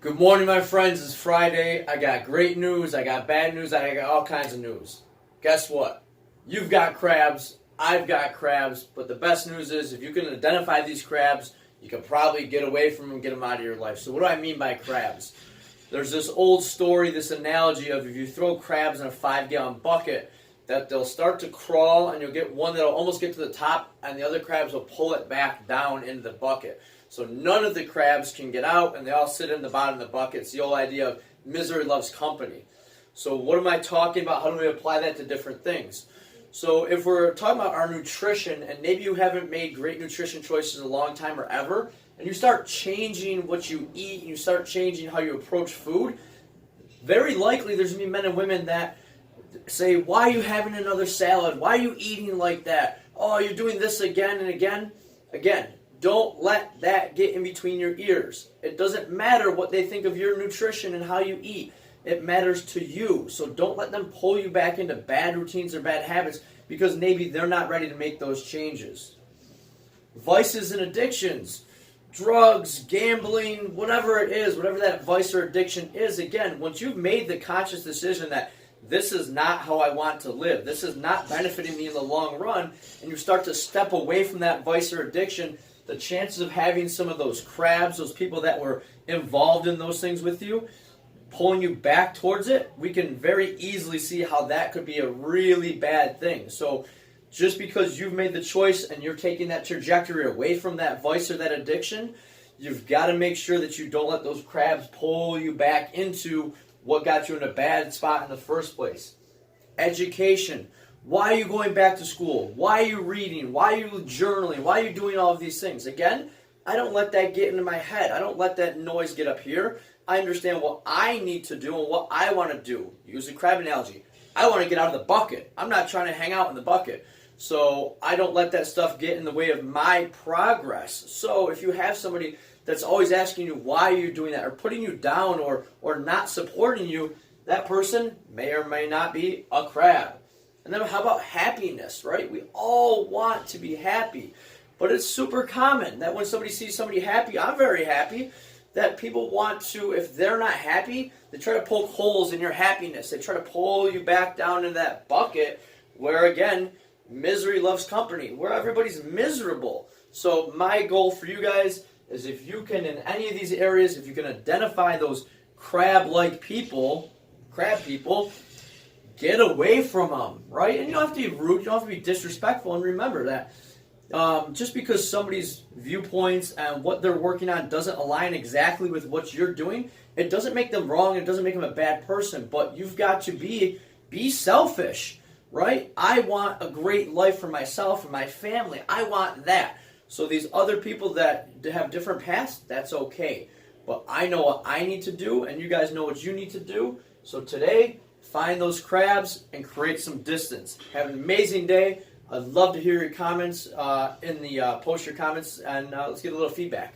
Good morning, my friends. It's Friday. I got great news. I got bad news. I got all kinds of news. Guess what? You've got crabs. I've got crabs. But the best news is if you can identify these crabs, you can probably get away from them and get them out of your life. So what do I mean by crabs? There's this old story, this analogy of if you throw crabs in a 5-gallon bucket, that they'll start to crawl and you'll get one that'll almost get to the top and the other crabs will pull it back down into the bucket. So none of the crabs can get out and they all sit in the bottom of the bucket. It's the old idea of misery loves company. So what am I talking about? How do we apply that to different things? So if we're talking about our nutrition and maybe you haven't made great nutrition choices in a long time or ever, and you start changing what you eat and you start changing how you approach food, very likely there's going to be men and women that say, why are you having another salad? Why are you eating like that? Oh, you're doing this again and again. Again, don't let that get in between your ears. It doesn't matter what they think of your nutrition and how you eat. It matters to you. So don't let them pull you back into bad routines or bad habits because maybe they're not ready to make those changes. Vices and addictions, drugs, gambling, whatever it is, whatever that vice or addiction is, again, once you've made the conscious decision that this is not how I want to live, this is not benefiting me in the long run, and you start to step away from that vice or addiction, the chances of having some of those crabs, those people that were involved in those things with you, pulling you back towards it, we can very easily see how that could be a really bad thing. So just because you've made the choice and you're taking that trajectory away from that vice or that addiction, you've got to make sure that you don't let those crabs pull you back into what got you in a bad spot in the first place. Education. Why are you going back to school? Why are you reading? Why are you journaling? Why are you doing all of these things? Again, I don't let that get into my head. I don't let that noise get up here. I understand what I need to do and what I want to do. Use the crab analogy. I want to get out of the bucket. I'm not trying to hang out in the bucket. So I don't let that stuff get in the way of my progress. So if you have somebody that's always asking you why you're doing that or putting you down or not supporting you, that person may or may not be a crab. And then how about happiness, right? We all want to be happy. But it's super common that when somebody sees somebody happy, I'm very happy, that people want to, if they're not happy, they try to poke holes in your happiness. They try to pull you back down into that bucket where, again, misery loves company, where everybody's miserable. So my goal for you guys is if you can, in any of these areas, if you can identify those crab people, get away from them, right? And you don't have to be rude, you don't have to be disrespectful, and remember that just because somebody's viewpoints and what they're working on doesn't align exactly with what you're doing, it doesn't make them wrong, it doesn't make them a bad person, but you've got to be selfish, right? I want a great life for myself and my family. I want that. So these other people that have different paths, that's okay. But I know what I need to do, and you guys know what you need to do. So today, find those crabs and create some distance. Have an amazing day. I'd love to hear your comments post your comments, and let's get a little feedback.